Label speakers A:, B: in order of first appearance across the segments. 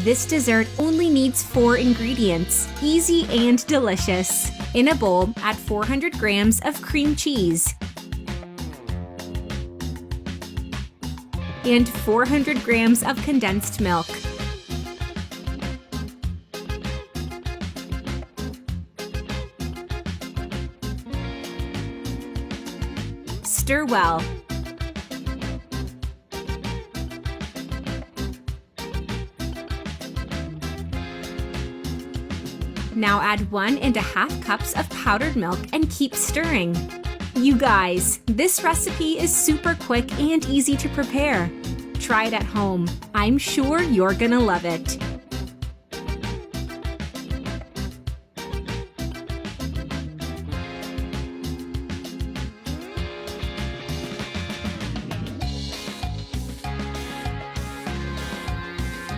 A: This dessert only needs 4 ingredients, easy and delicious. In a bowl, add 400 grams of cream cheese and 400 grams of condensed milk. Stir well. Now add 1½ cups of powdered milk and keep stirring. You guys, this recipe is super quick and easy to prepare. Try it at home. I'm sure you're gonna love it.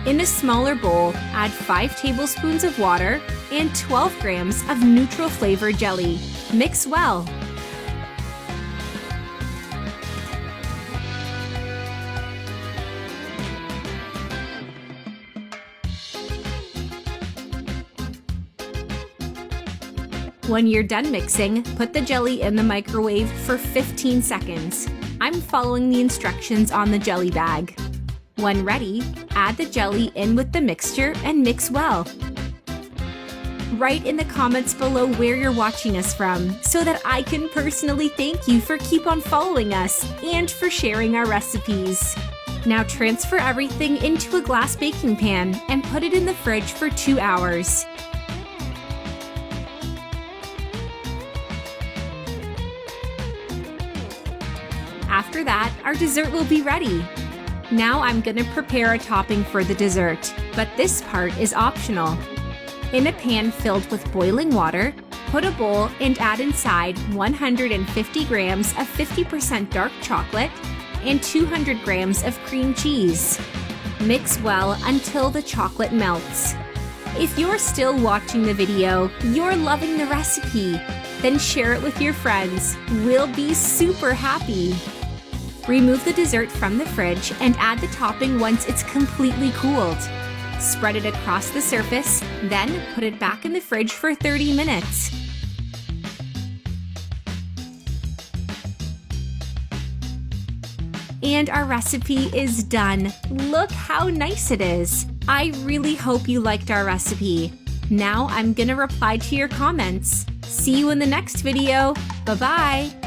A: In a smaller bowl, add 5 tablespoons of water and 12 grams of neutral flavor jelly. Mix well. When you're done mixing, put the jelly in the microwave for 15 seconds. I'm following the instructions on the jelly bag. When ready, add the jelly in with the mixture and mix well. Write in the comments below where you're watching us from so that I can personally thank you for keep on following us and for sharing our recipes. Now transfer everything into a glass baking pan and put it in the fridge for 2 hours. After that, our dessert will be ready. Now I'm gonna prepare a topping for the dessert, but this part is optional. In a pan filled with boiling water, put a bowl and add inside 150 grams of 50% dark chocolate and 200 grams of cream cheese. Mix well until the chocolate melts. If you're still watching the video, you're loving the recipe, then share it with your friends. We'll be super happy. Remove the dessert from the fridge and add the topping once it's completely cooled. Spread it across the surface, then put it back in the fridge for 30 minutes. And our recipe is done. Look how nice it is. I really hope you liked our recipe. Now I'm gonna reply to your comments. See you in the next video. Bye-bye.